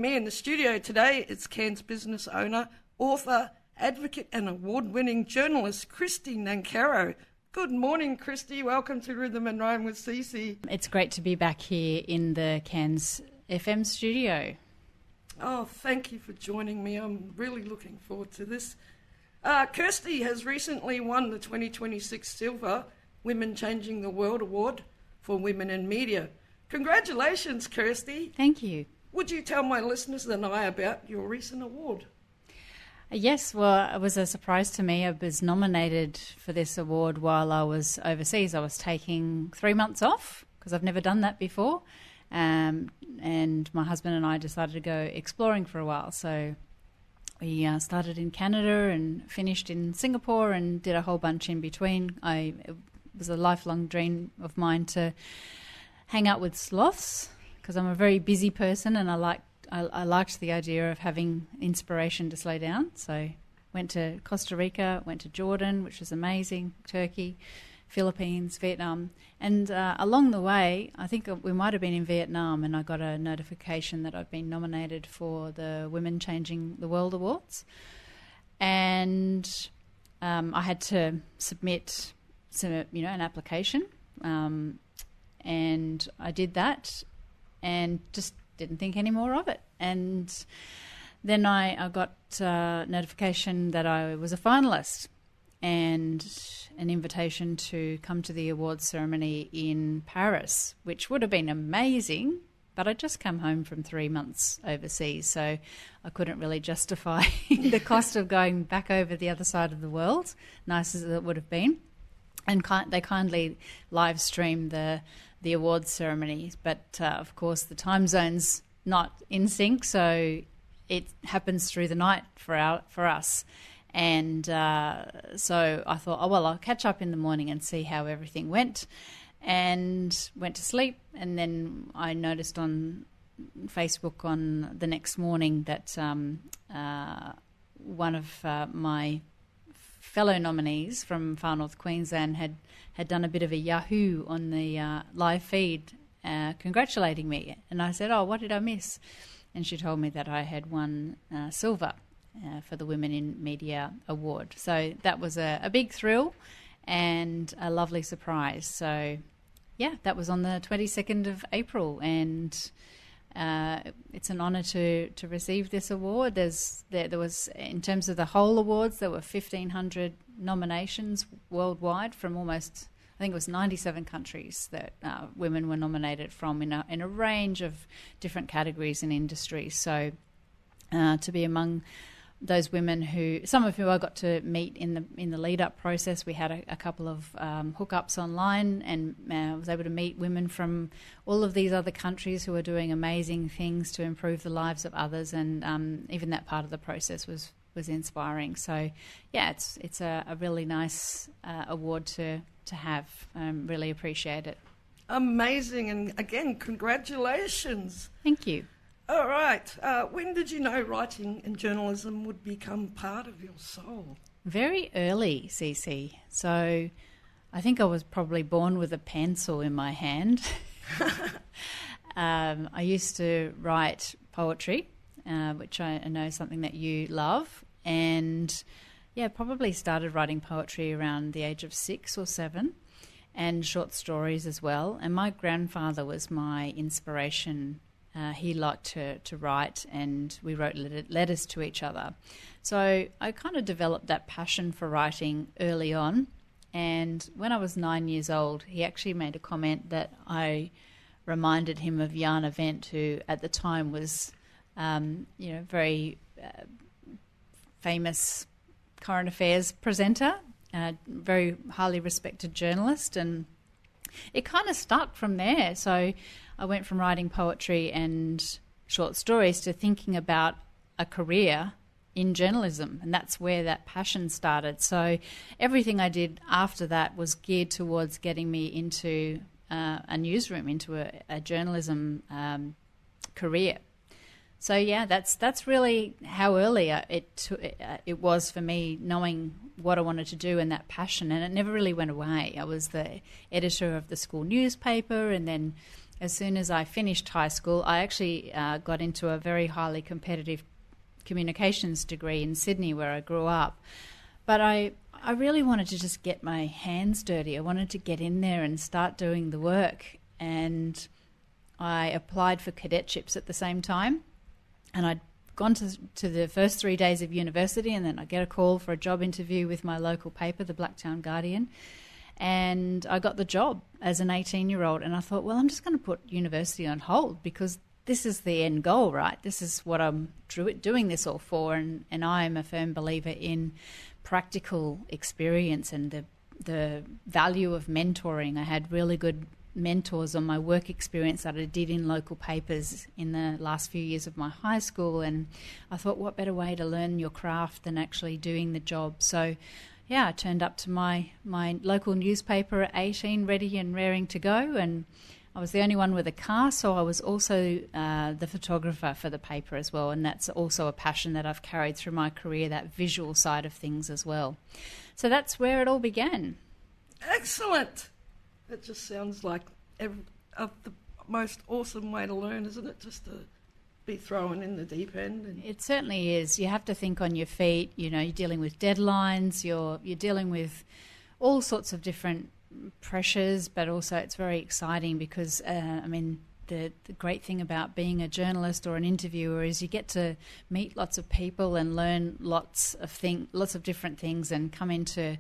joining me in the studio today is Cairns business owner, author, advocate and award-winning journalist Christy Nankero. Good morning, Christy. Welcome to Rhythm and Rhyme with CC. It's great to be back here in the Cairns FM studio. Oh, thank you for joining me. I'm really looking forward to this. Kirsty has recently won the 2026 Silver Women Changing the World Award for Women in Media. Congratulations, Kirsty. Thank you. Would you tell my listeners and I about your recent award? Yes, well, it was a surprise to me. I was nominated for this award while I was overseas. I was taking 3 months off because I've never done that before. And my husband and I decided to go exploring for a while. So we started in Canada and finished in Singapore and did a whole bunch in between. It was a lifelong dream of mine to hang out with sloths because I'm a very busy person and I liked the idea of having inspiration to slow down. So went to Costa Rica, went to Jordan, which was amazing, Turkey, Philippines, Vietnam. And along the way, I think we might have been in Vietnam and I got a notification that I've been nominated for the Women Changing the World Awards. And I had to submit an application. And I did that and just didn't think any more of it. And then I got notification that I was a finalist and an invitation to come to the awards ceremony in Paris, which would have been amazing, but I'd just come home from 3 months overseas, so I couldn't really justify the cost of going back over the other side of the world, nice as it would have been. And they kindly live streamed the awards ceremony, but of course the time zone's not in sync, so it happens through the night for us. And so I thought, I'll catch up in the morning and see how everything went, and went to sleep. And then I noticed on Facebook on the next morning that one of my fellow nominees from Far North Queensland had done a bit of a Yahoo on the live feed congratulating me. And I said, what did I miss? And she told me that I had won silver for the Women in Media Award. So that was a big thrill and a lovely surprise. So, yeah, that was on the 22nd of April, and it's an honour to receive this award. There was, in terms of the whole awards, there were 1,500 nominations worldwide from almost, I think it was 97 countries that women were nominated from in a range of different categories and industries. So to be among those women some of who I got to meet in the lead-up process, we had a couple of hookups online, and I was able to meet women from all of these other countries who are doing amazing things to improve the lives of others, and even that part of the process was inspiring. So, yeah, it's a really nice award to have. Really appreciate it. Amazing, and again, congratulations. Thank you. All right. When did you know writing and journalism would become part of your soul? Very early, CC. So I think I was probably born with a pencil in my hand. I used to write poetry, which I know is something that you love. And, yeah, probably started writing poetry around the age of 6 or 7, and short stories as well. And my grandfather was my inspiration. He liked to write, and we wrote letters to each other. So I kind of developed that passion for writing early on. And when I was 9 years old, he actually made a comment that I reminded him of Jana Wendt, who at the time was, very famous current affairs presenter, very highly respected journalist, and it kind of stuck from there. So I went from writing poetry and short stories to thinking about a career in journalism, and that's where that passion started. So everything I did after that was geared towards getting me into a newsroom, into a journalism career. So yeah, that's really how early it was for me, knowing what I wanted to do and that passion, and it never really went away. I was the editor of the school newspaper, and then as soon as I finished high school, I actually got into a very highly competitive communications degree in Sydney, where I grew up. But I really wanted to just get my hands dirty. I wanted to get in there and start doing the work. And I applied for cadetships at the same time. And I'd gone to the first 3 days of university, and then I get a call for a job interview with my local paper, the Blacktown Guardian. And I got the job as an 18-year-old. And I thought, well, I'm just going to put university on hold, because this is the end goal, right? This is what I'm doing this all for. And I am a firm believer in practical experience and the value of mentoring. I had really good mentors on my work experience that I did in local papers in the last few years of my high school, and I thought, what better way to learn your craft than actually doing the job? So yeah, I turned up to my local newspaper at 18, ready and raring to go, and I was the only one with a car, so I was also the photographer for the paper as well, and that's also a passion that I've carried through my career, that visual side of things as well. So that's where it all began. Excellent! That just sounds like the most awesome way to learn, isn't it? Just to be thrown in the deep end. And it certainly is. You have to think on your feet. You know, you're dealing with deadlines. You're dealing with all sorts of different pressures, but also it's very exciting because, the great thing about being a journalist or an interviewer is you get to meet lots of people and learn lots of different things, and come into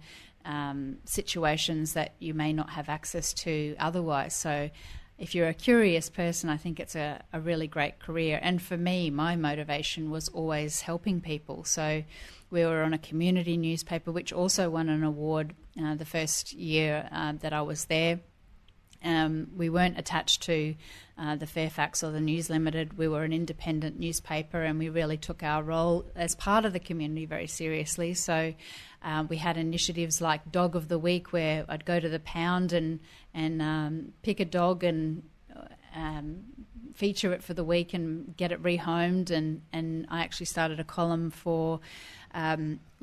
situations that you may not have access to otherwise. So if you're a curious person, I think it's a really great career. And for me, my motivation was always helping people. So we were on a community newspaper, which also won an award the first year that I was there. We weren't attached to the Fairfax or the News Limited. We were an independent newspaper, and we really took our role as part of the community very seriously. So we had initiatives like Dog of the Week, where I'd go to the pound and pick a dog and feature it for the week and get it rehomed. And I actually started a column for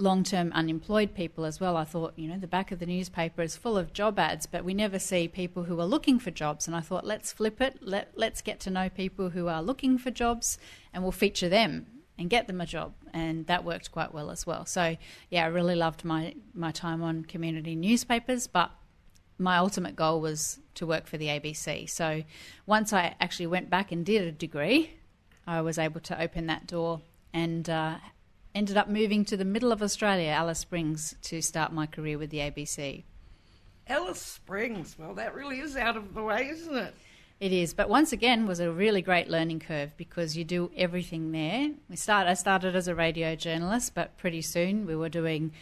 long-term unemployed people as well. I thought, the back of the newspaper is full of job ads, but we never see people who are looking for jobs. And I thought, let's flip it. Let's get to know people who are looking for jobs, and we'll feature them and get them a job. And that worked quite well as well. So, yeah, I really loved my time on community newspapers, but my ultimate goal was to work for the ABC. So once I actually went back and did a degree, I was able to open that door and ended up moving to the middle of Australia, Alice Springs, to start my career with the ABC. Alice Springs, well, that really is out of the way, isn't it? It is, but once again was a really great learning curve because you do everything there. I started as a radio journalist, but pretty soon we were doing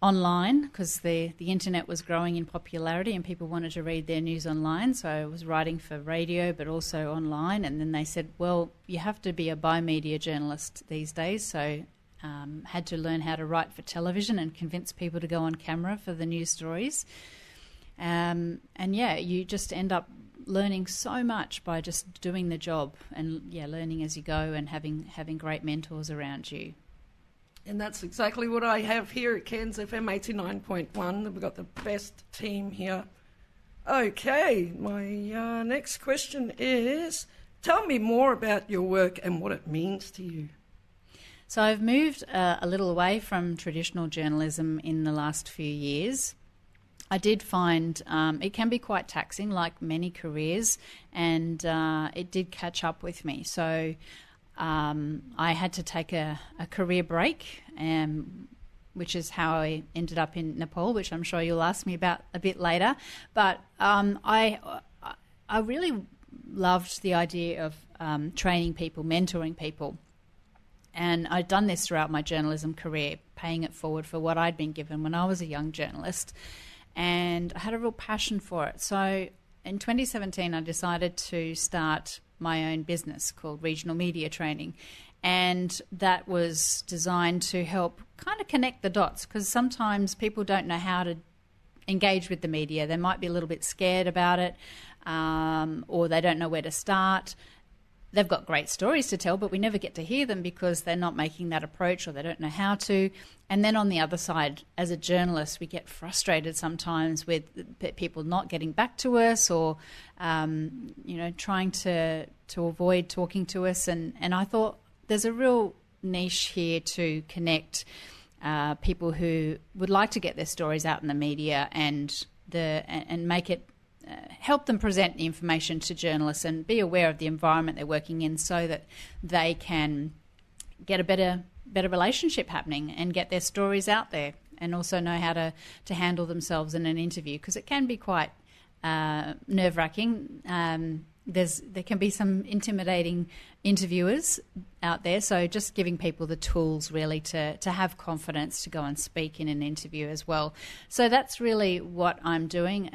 online because the internet was growing in popularity and people wanted to read their news online. So I was writing for radio but also online, and then they said, well, you have to be a bi-media journalist these days, so had to learn how to write for television and convince people to go on camera for the news stories. And yeah, you just end up learning so much by just doing the job and learning as you go and having great mentors around you. And that's exactly what I have here at Cairns FM 89.1. We've got the best team here. Okay, my next question is, tell me more about your work and what it means to you. So I've moved a little away from traditional journalism in the last few years. I did find it can be quite taxing, like many careers, and it did catch up with me. So I had to take a career break, which is how I ended up in Nepal, which I'm sure you'll ask me about a bit later. But I really loved the idea of training people, mentoring people. And I'd done this throughout my journalism career, paying it forward for what I'd been given when I was a young journalist. And I had a real passion for it. So in 2017, I decided to start my own business called Regional Media Training. And that was designed to help kind of connect the dots, because sometimes people don't know how to engage with the media. They might be a little bit scared about it, or they don't know where to start. they've got great stories to tell, but we never get to hear them because they're not making that approach or they don't know how to. And then on the other side, as a journalist, we get frustrated sometimes with people not getting back to us or, trying to avoid talking to us. And I thought there's a real niche here to connect people who would like to get their stories out in the media and make it help them present the information to journalists and be aware of the environment they're working in so that they can get a better relationship happening and get their stories out there and also know how to handle themselves in an interview, because it can be quite nerve-wracking. There can be some intimidating interviewers out there, so just giving people the tools really to have confidence to go and speak in an interview as well. So that's really what I'm doing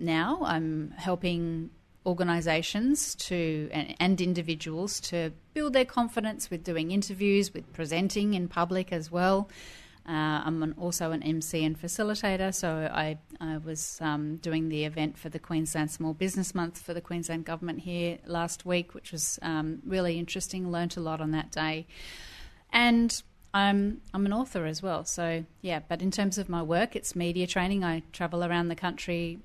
now. I'm helping organisations and individuals to build their confidence with doing interviews, with presenting in public as well. I'm also an MC and facilitator, so I was doing the event for the Queensland Small Business Month for the Queensland Government here last week, which was really interesting. Learnt a lot on that day. And I'm an author as well, so yeah, but in terms of my work, it's media training. I travel around the country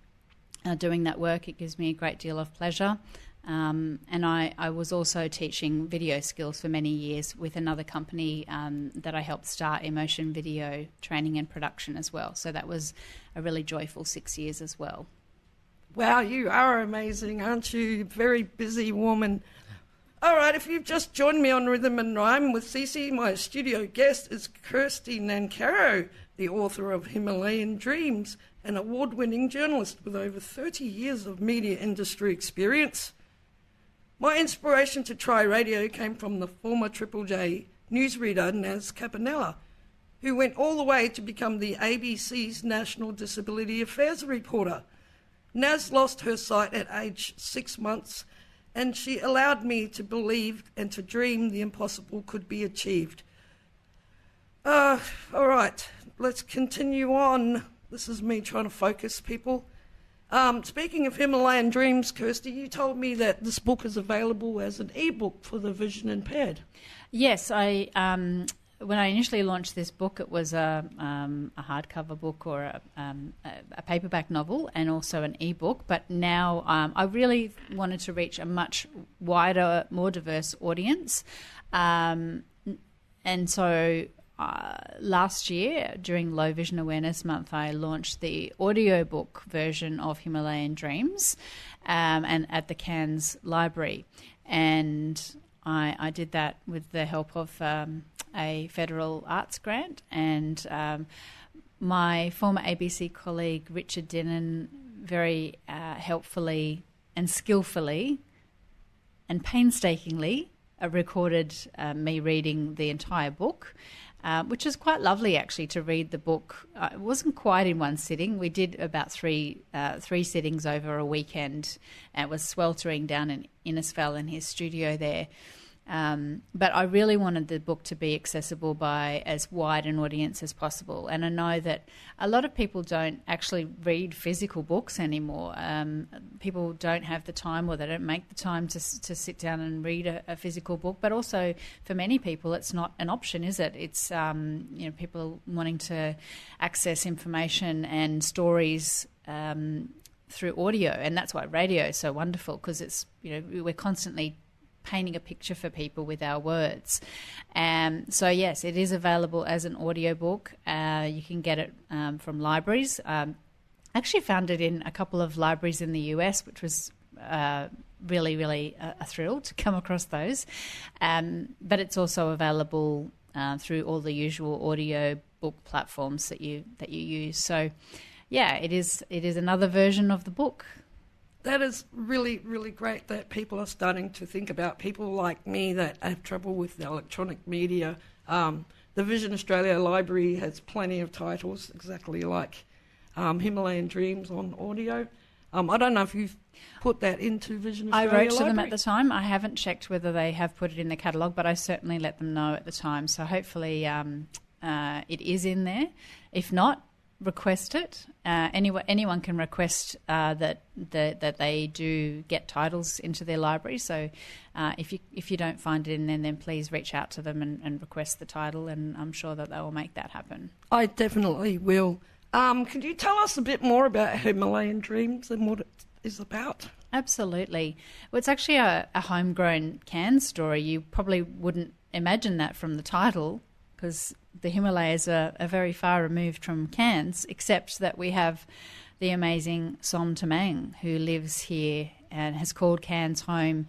doing that work. It gives me a great deal of pleasure. And I was also teaching video skills for many years with another company that I helped start, Emotion Video Training and Production as well. So that was a really joyful 6 years as well. Wow, you are amazing, aren't you? Very busy woman. All right, if you've just joined me on Rhythm and Rhyme with CC, my studio guest is Kirsty Nancaro, the author of Himalayan Dreams, an award-winning journalist with over 30 years of media industry experience. My inspiration to try radio came from the former Triple J newsreader Naz Capanella, who went all the way to become the ABC's National Disability Affairs reporter. Naz lost her sight at age 6 months, and she allowed me to believe and to dream the impossible could be achieved. All right, let's continue on. This is me trying to focus people. Speaking of Himalayan Dreams, Kirsty, you told me that this book is available as an e-book for the vision impaired. Yes, when I initially launched this book, it was a hardcover book or a paperback novel and also an e-book. But now I really wanted to reach a much wider, more diverse audience. And so last year, during Low Vision Awareness Month, I launched the audiobook version of Himalayan Dreams and at the Cairns Library. And I did that with the help of a federal arts grant, and my former ABC colleague Richard Denon very helpfully and skillfully and painstakingly recorded me reading the entire book, which is quite lovely actually to read the book. It wasn't quite in one sitting. We did about three sittings over a weekend, and it was sweltering down in Innisfail in his studio there. But I really wanted the book to be accessible by as wide an audience as possible. And I know that a lot of people don't actually read physical books anymore. People don't have the time, or they don't make the time to sit down and read a physical book. But also for many people, it's not an option, is it? It's people wanting to access information and stories through audio, and that's why radio is so wonderful, because it's we're constantly painting a picture for people with our words. So yes, it is available as an audiobook. You can get it from libraries. I actually found it in a couple of libraries in the US, which was really, really a thrill to come across those. But it's also available through all the usual audio book platforms that you use. So yeah, it is another version of the book. That is really, really great that people are starting to think about people like me that have trouble with the electronic media. The Vision Australia Library has plenty of titles exactly like Himalayan Dreams on audio. I don't know if you've put that into Vision Australia I wrote to Library. them at the time. I haven't checked whether they have put it in the catalogue, but I certainly let them know at the time. So hopefully it is in there. If not, request it. Anyone can request that they do get titles into their library. So if you don't find it in there, then please reach out to them and request the title, and I'm sure that they will make that happen. I definitely will. Can you tell us a bit more about Himalayan Dreams and what it is about? Absolutely. Well, it's actually a homegrown Cairns story. You probably wouldn't imagine that from the title, because the Himalayas are very far removed from Cairns, except that we have the amazing Som Tamang, who lives here and has called Cairns home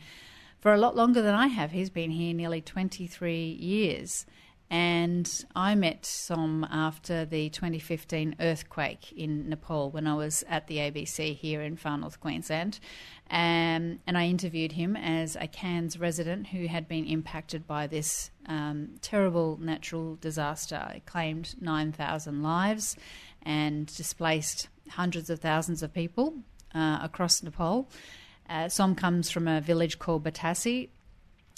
for a lot longer than I have. He's been here nearly 23 years. And I met Som after the 2015 earthquake in Nepal when I was at the ABC here in Far North Queensland. And I interviewed him as a Cairns resident who had been impacted by this terrible natural disaster. It claimed 9,000 lives and displaced hundreds of thousands of people across Nepal. Som comes from a village called Batasi,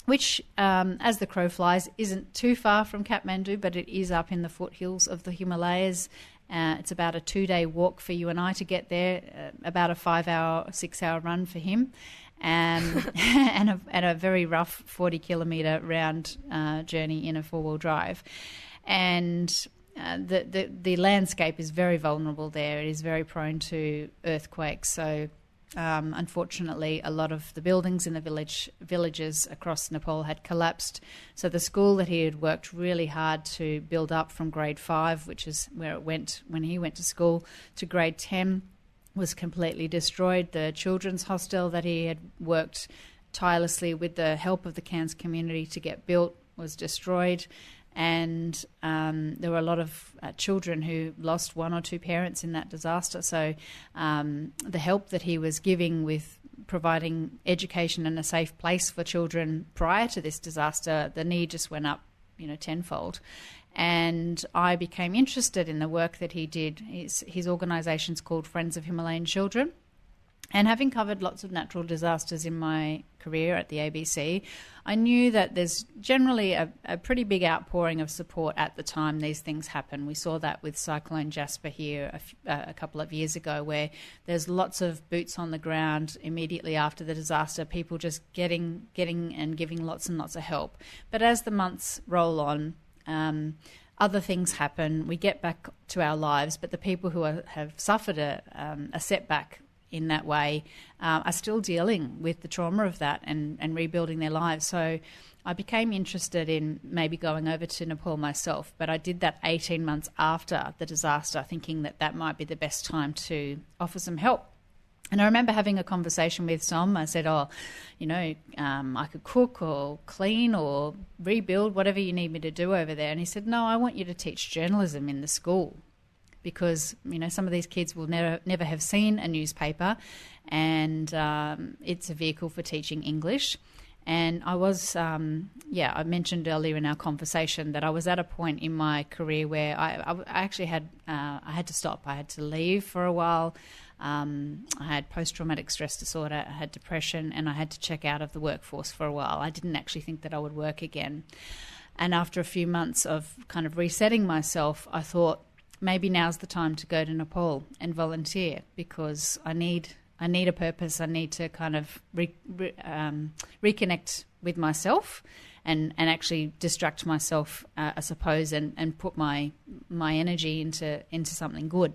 which, as the crow flies, isn't too far from Kathmandu, but it is up in the foothills of the Himalayas. It's about a 2-day walk for you and I to get there, about a 6-hour run for him, and a very rough 40-kilometre round journey in a 4-wheel drive. And the landscape is very vulnerable there. It is very prone to earthquakes, so unfortunately, a lot of the buildings in the villages across Nepal had collapsed. So the school that he had worked really hard to build up from grade 5, which is where it went when he went to school, to grade 10, was completely destroyed. The children's hostel that he had worked tirelessly with the help of the Cairns community to get built was destroyed. And there were a lot of children who lost one or two parents in that disaster. So the help that he was giving with providing education and a safe place for children prior to this disaster, the need just went up, tenfold. And I became interested in the work that he did. His organisation's called Friends of Himalayan Children. And having covered lots of natural disasters in my career at the ABC, I knew that there's generally a pretty big outpouring of support at the time these things happen. We saw that with Cyclone Jasper here a couple of years ago, where there's lots of boots on the ground immediately after the disaster, people just getting and giving lots and lots of help. But as the months roll on, other things happen. We get back to our lives, but the people who have suffered a setback in that way are still dealing with the trauma of that and rebuilding their lives. So I became interested in maybe going over to Nepal myself, but I did that 18 months after the disaster, thinking that might be the best time to offer some help. And I remember having a conversation with Som. I said, I could cook or clean or rebuild, whatever you need me to do over there. And he said, no, I want you to teach journalism in the school, because some of these kids will never have seen a newspaper, and it's a vehicle for teaching English. And I was, I mentioned earlier in our conversation that I was at a point in my career where I actually had to stop. I had to leave for a while. I had post-traumatic stress disorder, I had depression, and I had to check out of the workforce for a while. I didn't actually think that I would work again. And after a few months of kind of resetting myself, I thought, maybe now's the time to go to Nepal and volunteer, because I need a purpose. I need to kind of reconnect with myself and actually distract myself, I suppose, and put my energy into something good.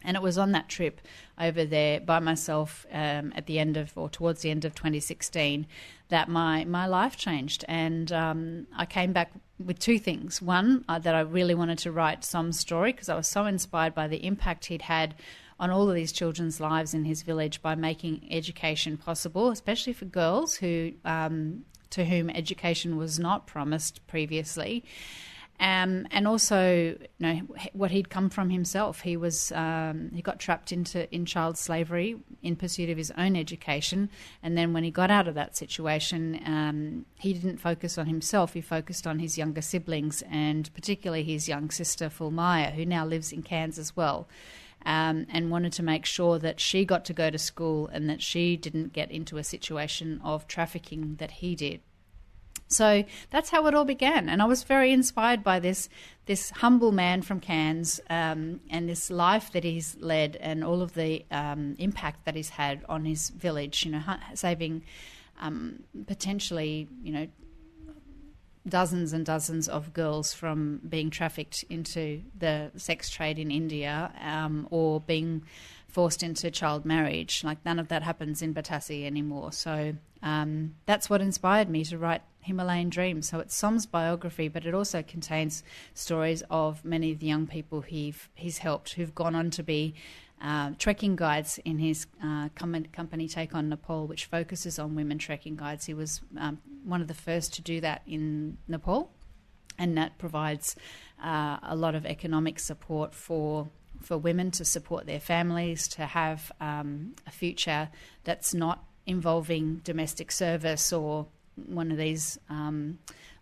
And it was on that trip over there by myself towards the end of 2016 that my life changed. And I came back with two things. One, that I really wanted to write Som's story, because I was so inspired by the impact he'd had on all of these children's lives in his village by making education possible, especially for girls to whom education was not promised previously. And also, what he'd come from himself. He got trapped in child slavery in pursuit of his own education, and then when he got out of that situation, he didn't focus on himself. He focused on his younger siblings, and particularly his young sister Fulmaya, who now lives in Cairns as well, and wanted to make sure that she got to go to school and that she didn't get into a situation of trafficking that he did. So that's how it all began. And I was very inspired by this humble man from Cairns, and this life that he's led, and all of the impact that he's had on his village, saving potentially, dozens and dozens of girls from being trafficked into the sex trade in India, or being forced into child marriage. Like, none of that happens in Batasi anymore. So that's what inspired me to write Himalayan Dreams. So it's Som's biography, but it also contains stories of many of the young people he's helped, who've gone on to be trekking guides in his company Take on Nepal, which focuses on women trekking guides. He was one of the first to do that in Nepal, and that provides a lot of economic support for women to support their families, to have a future that's not involving domestic service or one of these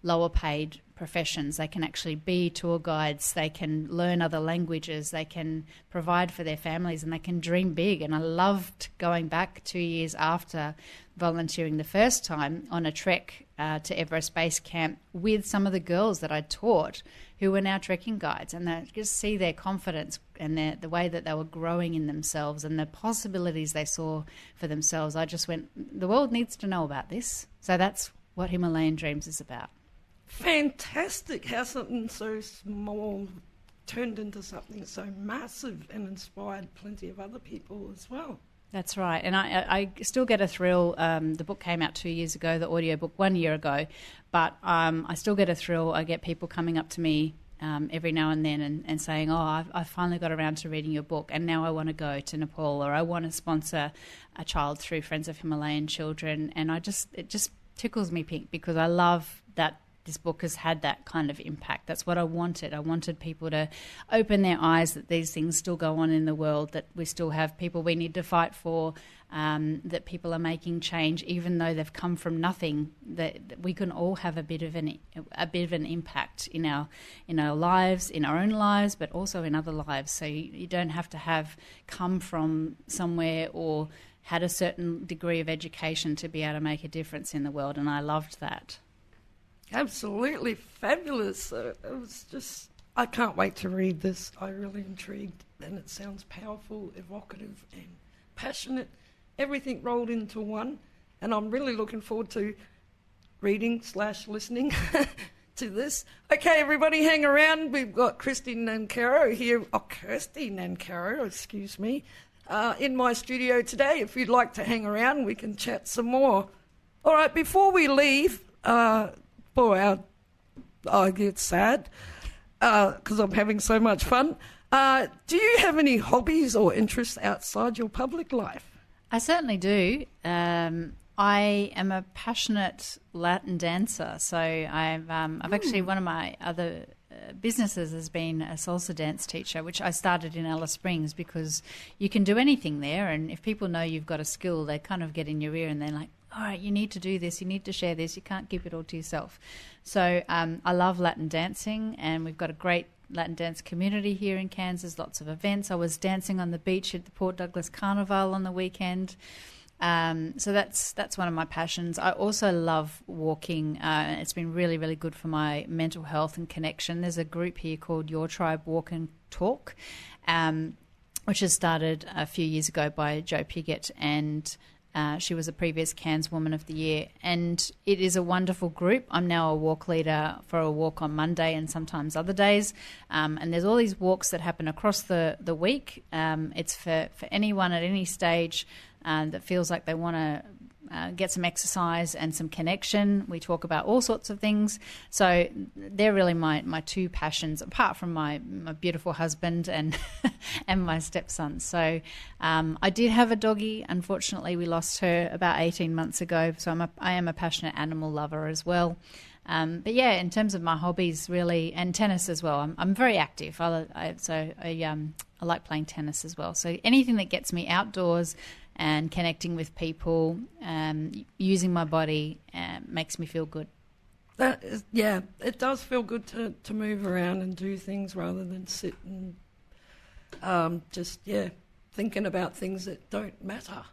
lower paid professions. They can actually be tour guides, they can learn other languages, they can provide for their families, and they can dream big. And I loved going back 2 years after volunteering the first time on a trek to Everest Base Camp with some of the girls that I taught, who were now trekking guides, and I just see their confidence and the way that they were growing in themselves and the possibilities they saw for themselves. I just went, the world needs to know about this. So that's what Himalayan Dreams is about. Fantastic how something so small turned into something so massive and inspired plenty of other people as well. That's right. And I still get a thrill. The book came out 2 years ago, the audiobook 1 year ago, but I still get a thrill. I get people coming up to me every now and then and saying, I finally got around to reading your book, and now I want to go to Nepal, or I want to sponsor a child through Friends of Himalayan Children. And it just tickles me pink, because I love that this book has had that kind of impact. That's what I wanted. I wanted people to open their eyes that these things still go on in the world, that we still have people we need to fight for, that people are making change, even though they've come from nothing, that we can all have a bit of an impact in our lives, in our own lives, but also in other lives. So you don't have to have come from somewhere or had a certain degree of education to be able to make a difference in the world, and I loved that. Absolutely fabulous. It was just, I can't wait to read this. I'm really intrigued, and it sounds powerful, evocative and passionate, everything rolled into one, and I'm really looking forward to reading/listening to this. Okay, everybody, hang around. We've got Kirsty Nancaro here, Kirsty Nancaro, excuse me, in my studio today. If you'd like to hang around, we can chat some more. All right, before we leave, I get sad because I'm having so much fun. Do you have any hobbies or interests outside your public life? I certainly do. I am a passionate Latin dancer, so I've actually, one of my other businesses has been a salsa dance teacher, which I started in Alice Springs, because you can do anything there, and if people know you've got a skill, they kind of get in your ear and they're like, all right, you need to do this, you need to share this, you can't keep it all to yourself. So I love Latin dancing, and we've got a great Latin dance community here in Cairns. There's lots of events. I was dancing on the beach at the Port Douglas Carnival on the weekend. So that's one of my passions. I also love walking. It's been really, really good for my mental health and connection. There's a group here called Your Tribe Walk and Talk, which was started a few years ago by Jo Piggott, and she was a previous Cairns Woman of the Year, and it is a wonderful group. I'm now a walk leader for a walk on Monday and sometimes other days, and there's all these walks that happen across the week. It's for anyone at any stage that feels like they want to get some exercise and some connection. We talk about all sorts of things. So they're really my two passions, apart from my beautiful husband and and my stepson. So I did have a doggy. Unfortunately, we lost her about 18 months ago. So I am a passionate animal lover as well. But yeah, in terms of my hobbies, really, and tennis as well. I'm very active. I like playing tennis as well. So anything that gets me outdoors and connecting with people, using my body, makes me feel good. It does feel good to move around and do things rather than sit and thinking about things that don't matter.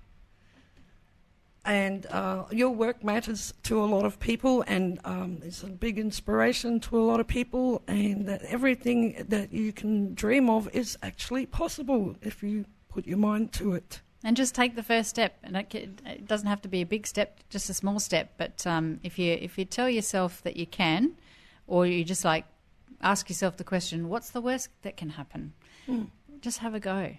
And your work matters to a lot of people, and it's a big inspiration to a lot of people, and that everything that you can dream of is actually possible if you put your mind to it. And just take the first step. And it doesn't have to be a big step, just a small step. But if you tell yourself that you can, or you just like ask yourself the question, what's the worst that can happen? Just have a go.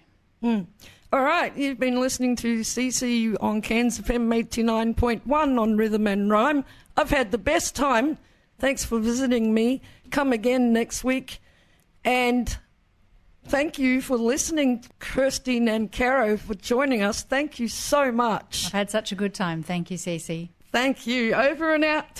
All right, you've been listening to CC on Cairns FM 89.1 on Rhythm and Rhyme. I've had the best time. Thanks for visiting me. Come again next week. And thank you for listening, Kirsty and Caro, for joining us. Thank you so much. I've had such a good time. Thank you, CC. Thank you. Over and out.